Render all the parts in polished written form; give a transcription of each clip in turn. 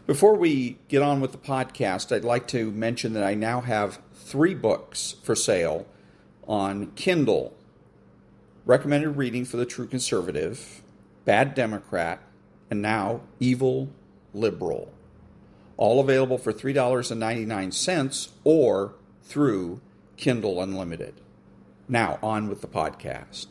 Before we get on with the podcast, I'd like to mention that I now have 3 books for sale on Kindle. Recommended Reading for the True Conservative, Bad Democrat, and now Evil Liberal. All available for $3.99 or through Kindle Unlimited. Now, on with the podcast.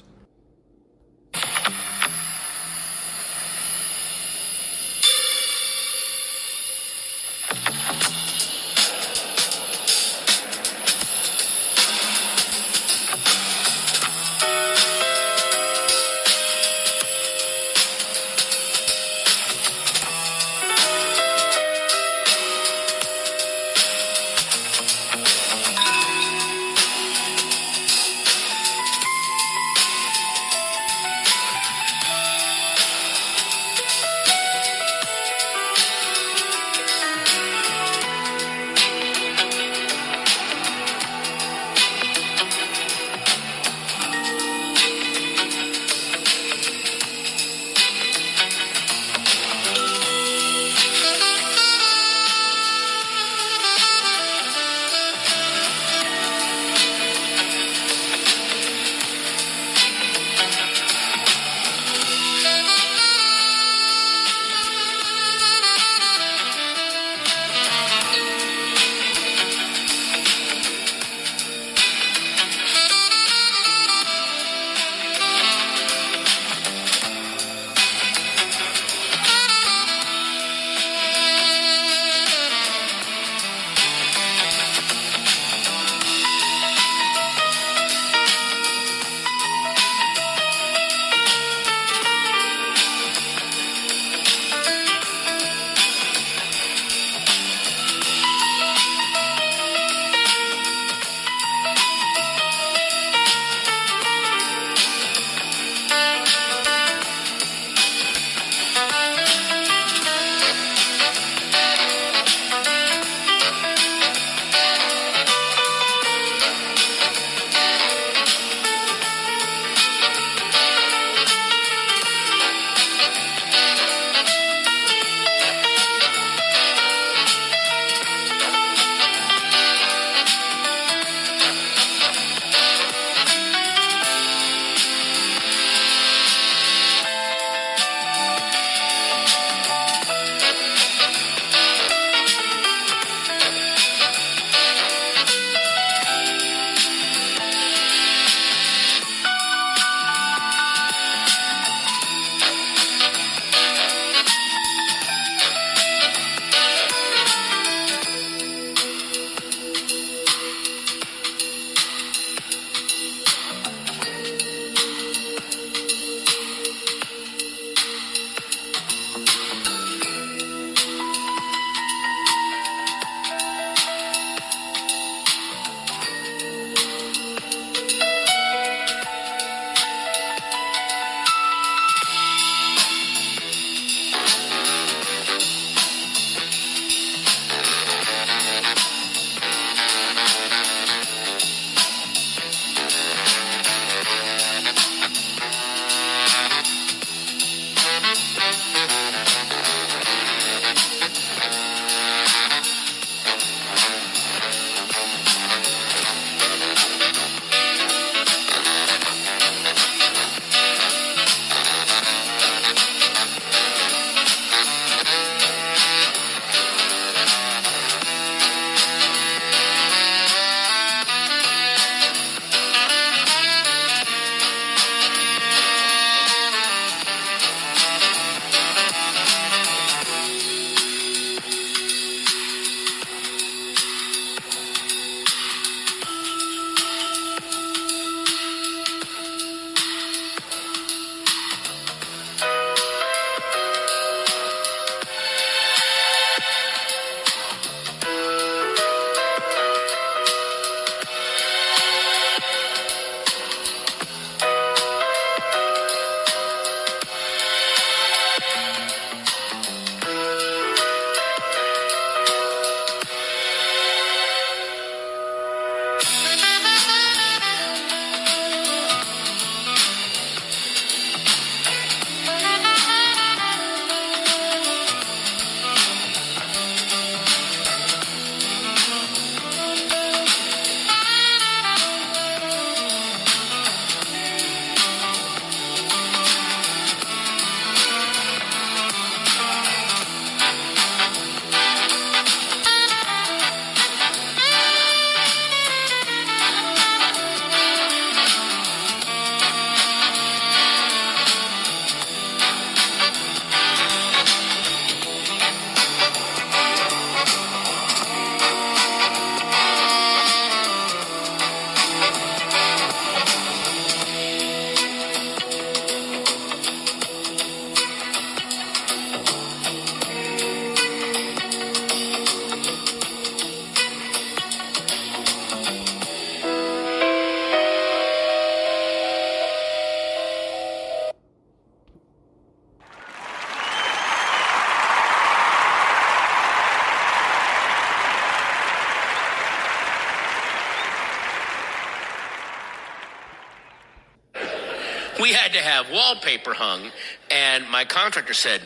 had to have wallpaper hung, and my contractor said,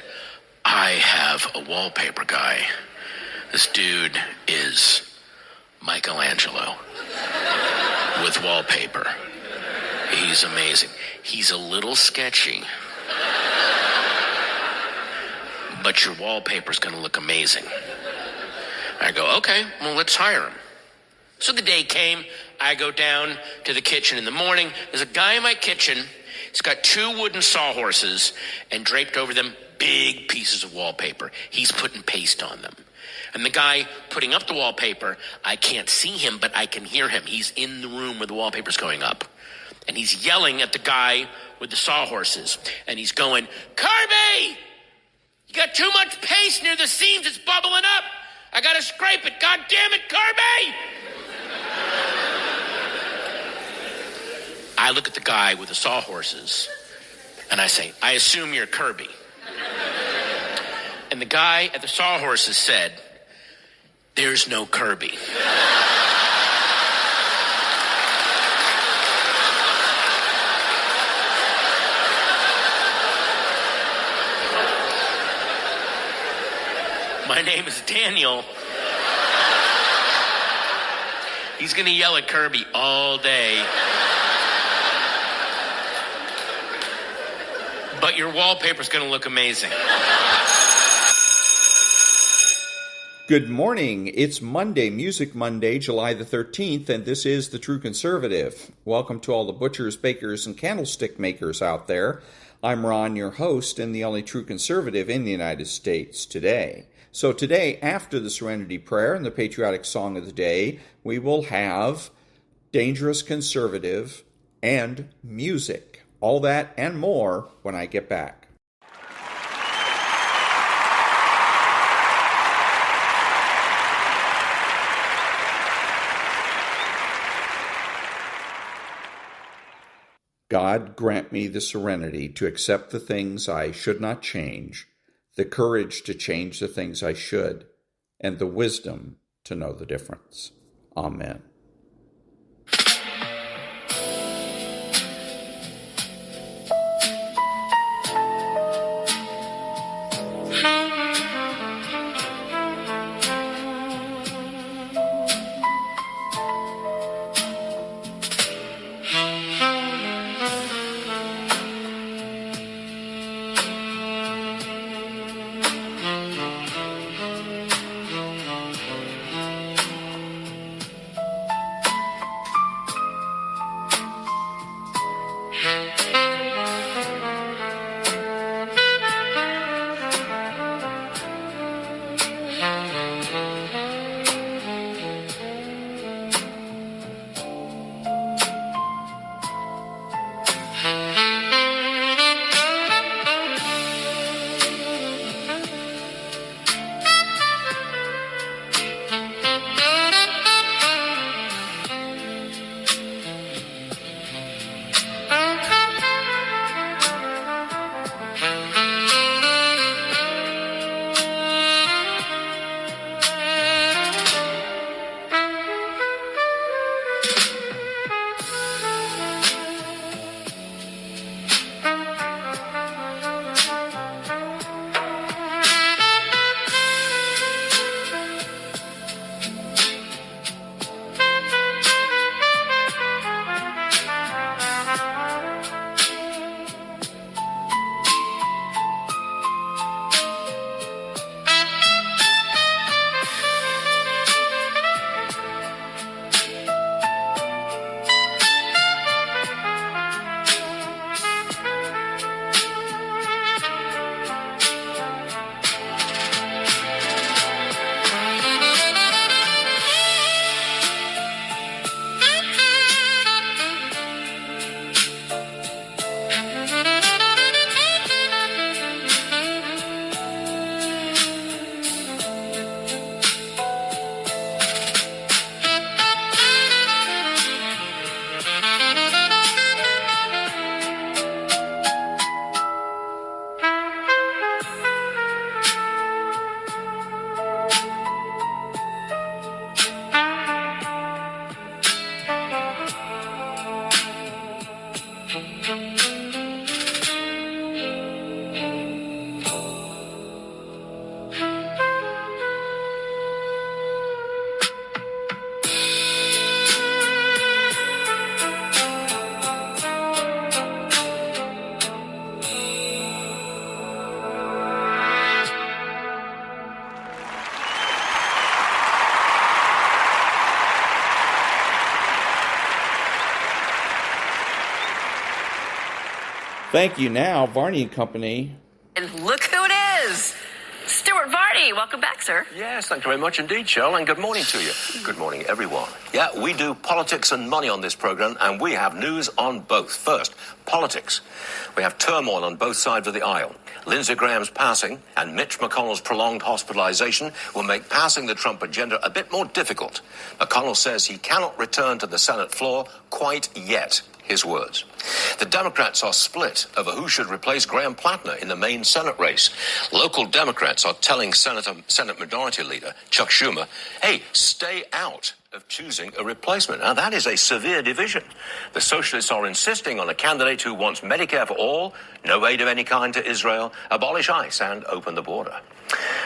I have a wallpaper guy. This dude is Michelangelo with wallpaper. He's amazing. He's a little sketchy, but your wallpaper's going to look amazing. I go, okay, well, let's hire him. So the day came. I go down to the kitchen in the morning. There's a guy in my kitchen. He's got 2 wooden sawhorses, and draped over them, big pieces of wallpaper. He's putting paste on them. And the guy putting up the wallpaper, I can't see him, but I can hear him. He's in the room where the wallpaper's going up. And he's yelling at the guy with the sawhorses. And he's going, Kirby! You got too much paste near the seams. It's bubbling up. I got to scrape it. God damn it, Kirby! I look at the guy with the sawhorses, and I say, I assume you're Kirby. And the guy at the sawhorses said, there's no Kirby. My name is Daniel. He's going to yell at Kirby all day. But your wallpaper's going to look amazing. Good morning. It's Monday, Music Monday, July the 13th, and this is The True Conservative. Welcome to all the butchers, bakers, and candlestick makers out there. I'm Ron, your host, and the only true conservative in the United States today. So today, after the Serenity Prayer and the patriotic song of the day, we will have Dangerous Conservative and music. All that and more when I get back. God grant me the serenity to accept the things I should not change, the courage to change the things I should, and the wisdom to know the difference. Amen. Thank you. Now, Varney and Company. And look who it is! Stuart Varney, welcome back, sir. Yes, thank you very much indeed, Cheryl, and good morning to you. Good morning, everyone. Yeah, we do politics and money on this program, and we have news on both. First, politics. We have turmoil on both sides of the aisle. Lindsey Graham's passing and Mitch McConnell's prolonged hospitalization will make passing the Trump agenda a bit more difficult. McConnell says he cannot return to the Senate floor quite yet. His words. The Democrats are split over who should replace Graham Plattner in the main Senate race. Local Democrats are telling Senate Majority Leader Chuck Schumer, hey, stay out of choosing a replacement. Now, that is a severe division. The socialists are insisting on a candidate who wants Medicare for all, no aid of any kind to Israel, abolish ICE, and open the border.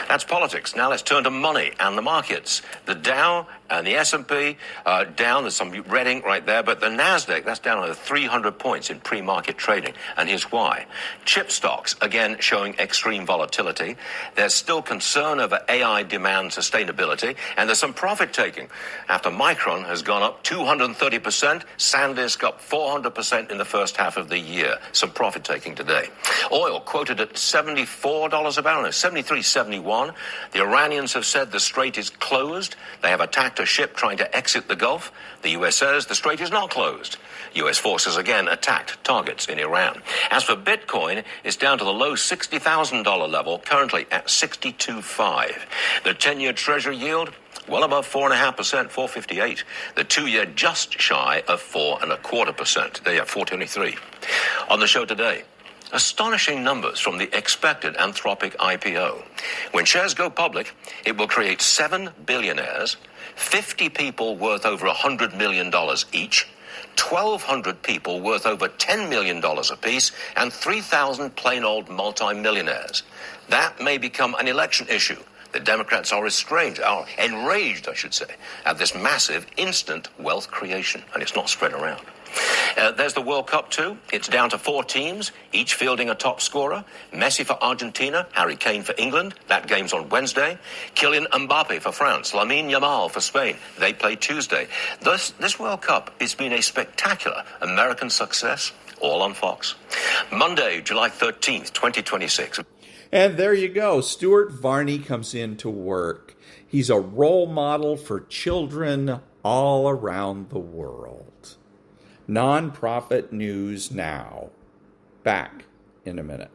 That's politics. Now let's turn to money and the markets. The Dow and the S&P are down. There's some red ink right there. But the NASDAQ, that's down over 300 points in pre-market trading. And here's why. Chip stocks, again, showing extreme volatility. There's still concern over AI demand sustainability. And there's some profit taking. After Micron has gone up 230%, SanDisk up 400% in the first half of the year. Some profit taking today. Oil quoted at $74 a barrel. No, 73.71. The Iranians have said the strait is closed. They have attacked a ship trying to exit the Gulf. The U.S. says the strait is not closed. U.S. forces again attacked targets in Iran. As for Bitcoin, it's down to the low $60,000 level, currently at 62.5. The 10-year Treasury yield, well above 4.5%, 4.58. The 2-year just shy of 4.25%. They are 4.23. On the show today, astonishing numbers from the expected Anthropic IPO. When shares go public, it will create 7 billionaires, 50 people worth over $100 million each, 1,200 people worth over $10 million apiece, and 3,000 plain old multimillionaires. That may become an election issue. The Democrats are enraged, I should say, at this massive instant wealth creation, and it's not spread around. There's the World Cup too. It's down to 4 teams, each fielding a top scorer. Messi for Argentina, Harry Kane for England. That game's on Wednesday. Kylian Mbappe for France, Lamine Yamal for Spain. They play Tuesday. This World Cup has been a spectacular American success, all on Fox. Monday, July 13th, 2026. And there you go. Stuart Varney comes in to work. He's a role model for children all around the world. Nonprofit News Now. Back in a minute.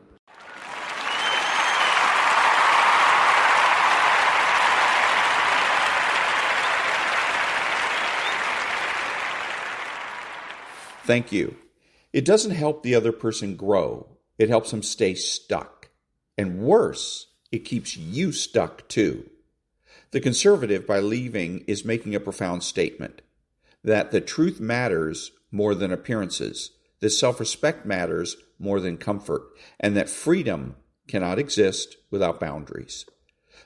Thank you. It doesn't help the other person grow. It helps them stay stuck. And worse, it keeps you stuck too. The conservative, by leaving, is making a profound statement that the truth matters more than appearances, that self-respect matters more than comfort, and that freedom cannot exist without boundaries.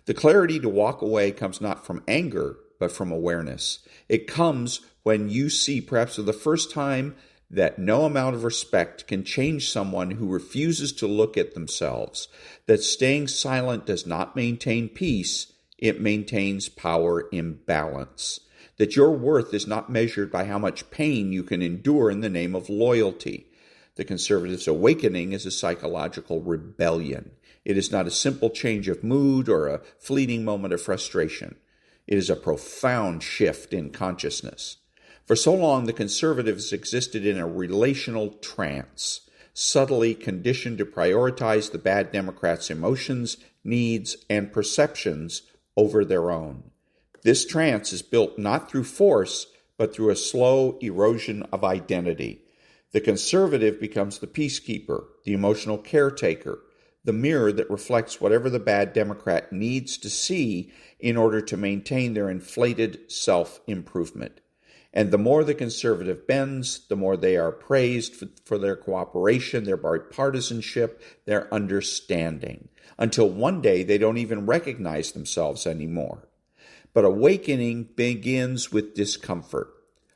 The clarity to walk away comes not from anger, but from awareness. It comes when you see, perhaps for the first time, that no amount of respect can change someone who refuses to look at themselves, that staying silent does not maintain peace, it maintains power imbalance, that your worth is not measured by how much pain you can endure in the name of loyalty. The conservative's awakening is a psychological rebellion. It is not a simple change of mood or a fleeting moment of frustration. It is a profound shift in consciousness. For so long, the conservatives existed in a relational trance, subtly conditioned to prioritize the bad Democrats' emotions, needs, and perceptions over their own. This trance is built not through force, but through a slow erosion of identity. The conservative becomes the peacekeeper, the emotional caretaker, the mirror that reflects whatever the bad Democrat needs to see in order to maintain their inflated self-improvement. And the more the conservative bends, the more they are praised for their cooperation, their bipartisanship, their understanding, until one day they don't even recognize themselves anymore. But awakening begins with discomfort,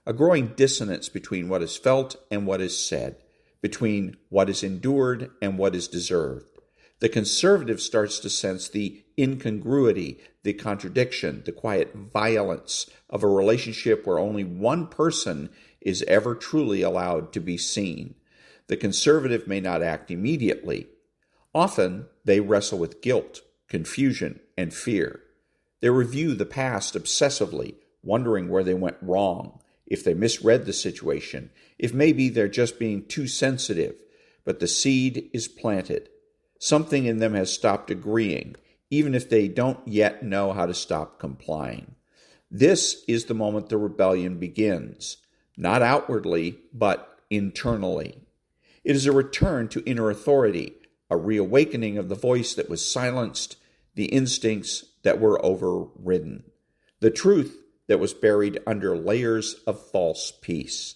a growing dissonance between what is felt and what is said, between what is endured and what is deserved. The conservative starts to sense the incongruity, the contradiction, the quiet violence of a relationship where only one person is ever truly allowed to be seen. The conservative may not act immediately. Often, they wrestle with guilt, confusion, and fear. They review the past obsessively, wondering where they went wrong, if they misread the situation, if maybe they're just being too sensitive. But the seed is planted. Something in them has stopped agreeing, even if they don't yet know how to stop complying. This is the moment the rebellion begins, not outwardly, but internally. It is a return to inner authority, a reawakening of the voice that was silenced, the instincts that were overridden, the truth that was buried under layers of false peace.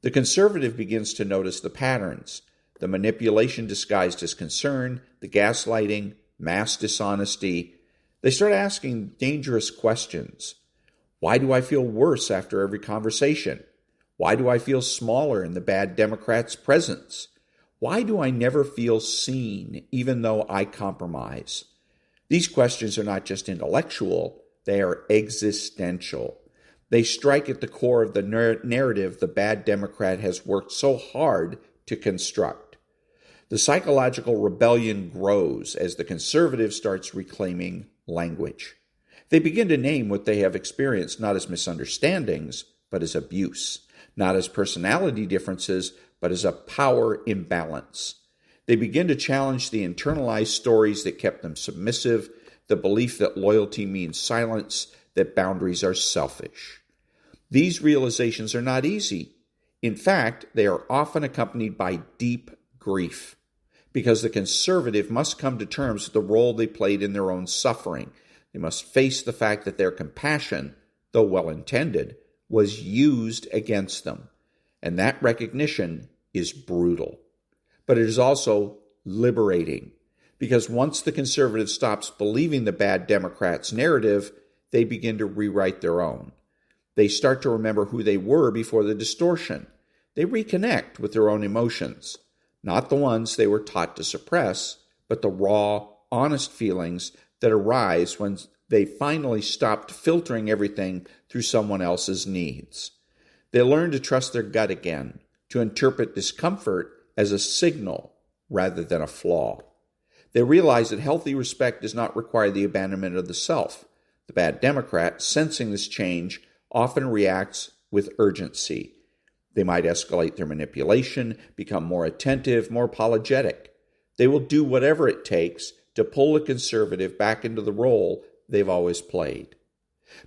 The conservative begins to notice the patterns, the manipulation disguised as concern, the gaslighting, mass dishonesty. They start asking dangerous questions. Why do I feel worse after every conversation? Why do I feel smaller in the bad Democrats' presence? Why do I never feel seen, even though I compromise? These questions are not just intellectual, they are existential. They strike at the core of the narrative the bad Democrat has worked so hard to construct. The psychological rebellion grows as the conservative starts reclaiming language. They begin to name what they have experienced not as misunderstandings, but as abuse, not as personality differences, but as a power imbalance. They begin to challenge the internalized stories that kept them submissive, the belief that loyalty means silence, that boundaries are selfish. These realizations are not easy. In fact, they are often accompanied by deep grief, because the conservative must come to terms with the role they played in their own suffering. They must face the fact that their compassion, though well-intended, was used against them. And that recognition is brutal. But it is also liberating, because once the conservative stops believing the bad Democrats' narrative, they begin to rewrite their own. They start to remember who they were before the distortion. They reconnect with their own emotions, not the ones they were taught to suppress, but the raw, honest feelings that arise when they finally stopped filtering everything through someone else's needs. They learn to trust their gut again, to interpret discomfort as a signal rather than a flaw. They realize that healthy respect does not require the abandonment of the self. The bad Democrat, sensing this change, often reacts with urgency. They might escalate their manipulation, become more attentive, more apologetic. They will do whatever it takes to pull a conservative back into the role they've always played.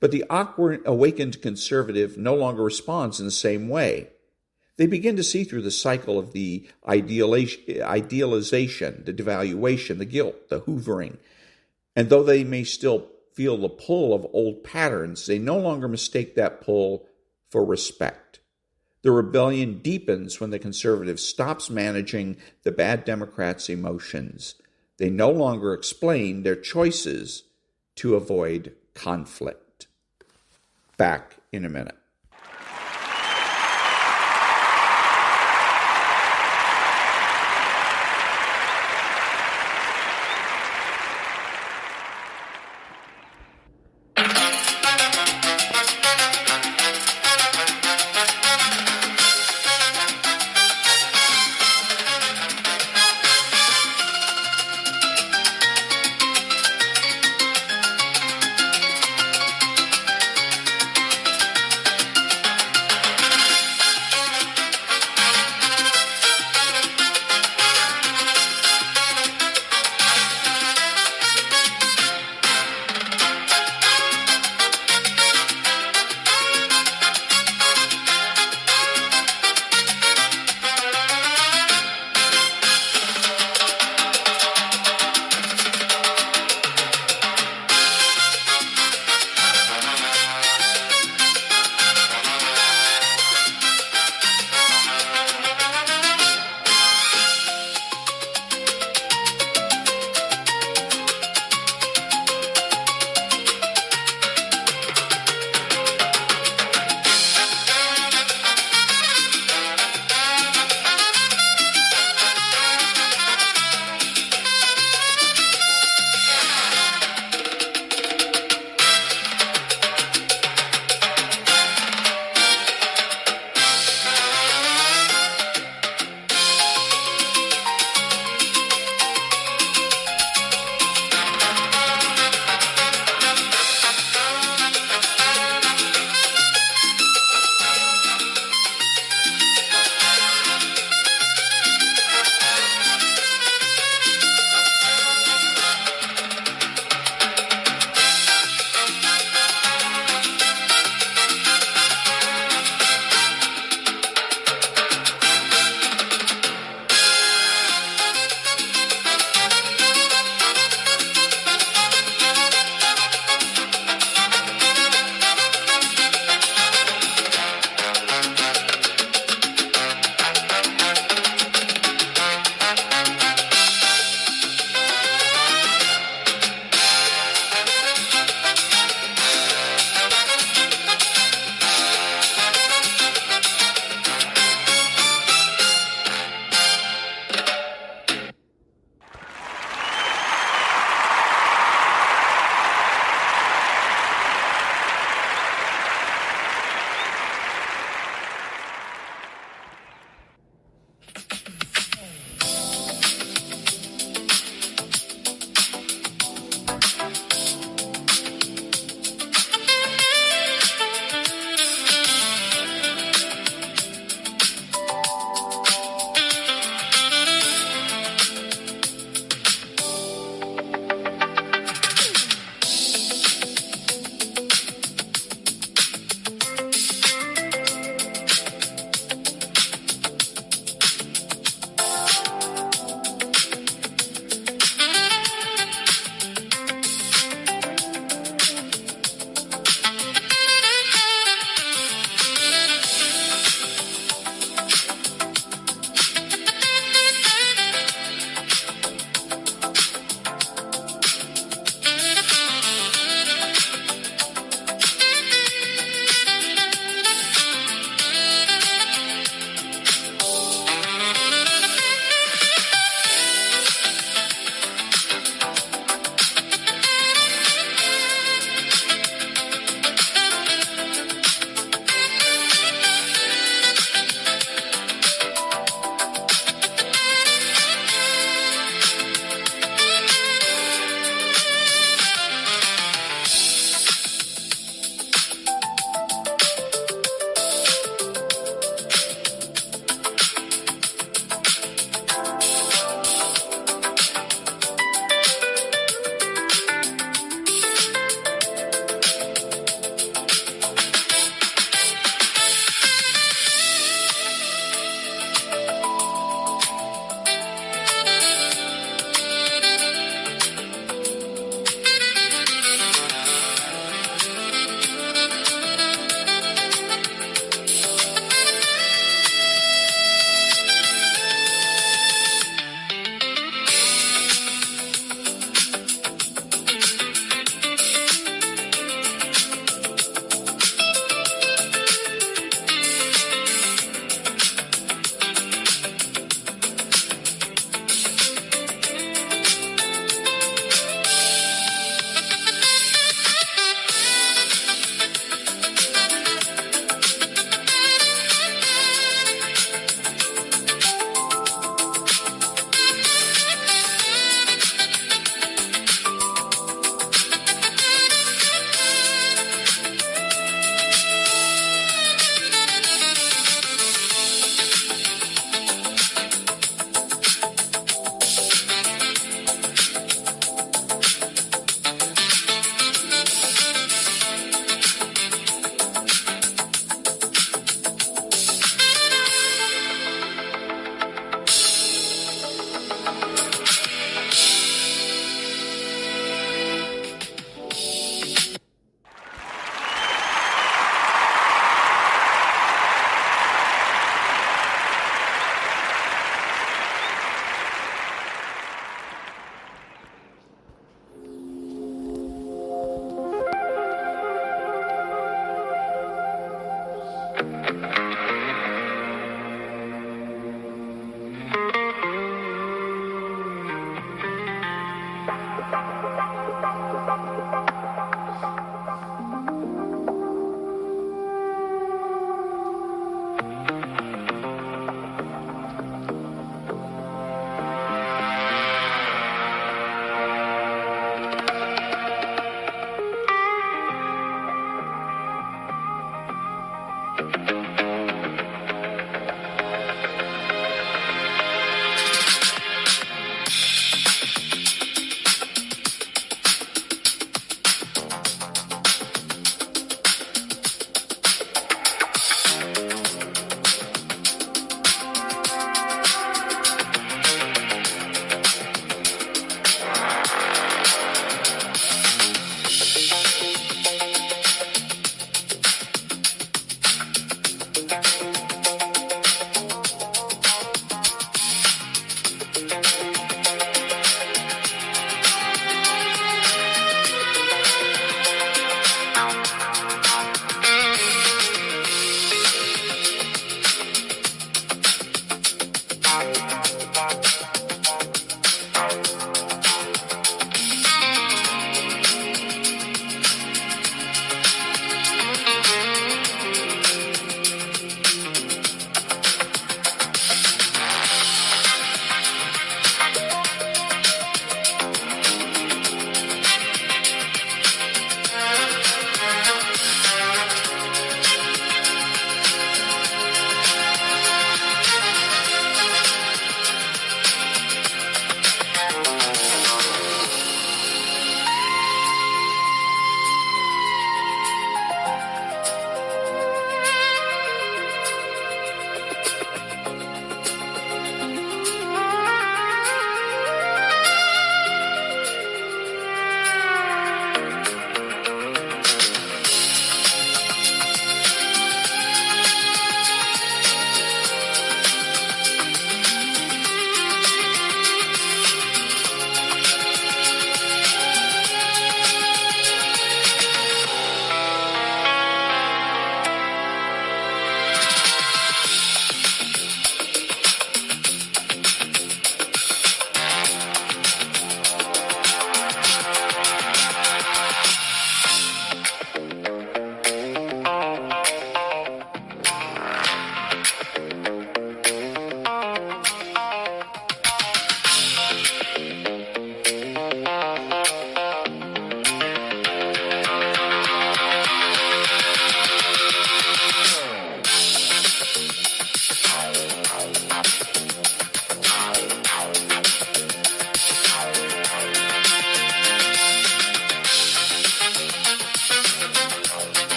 But the awakened conservative no longer responds in the same way. They begin to see through the cycle of the idealization, the devaluation, the guilt, the hoovering. And though they may still feel the pull of old patterns, they no longer mistake that pull for respect. The rebellion deepens when the conservative stops managing the bad Democrats' emotions. They no longer explain their choices to avoid conflict. Back in a minute.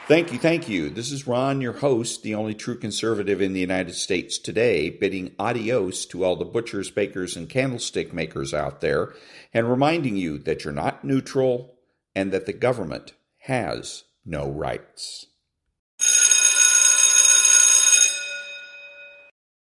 Thank you. This is Ron, your host, the only true conservative in the United States today, bidding adios to all the butchers, bakers, and candlestick makers out there, and reminding you that you're not neutral and that the government has no rights.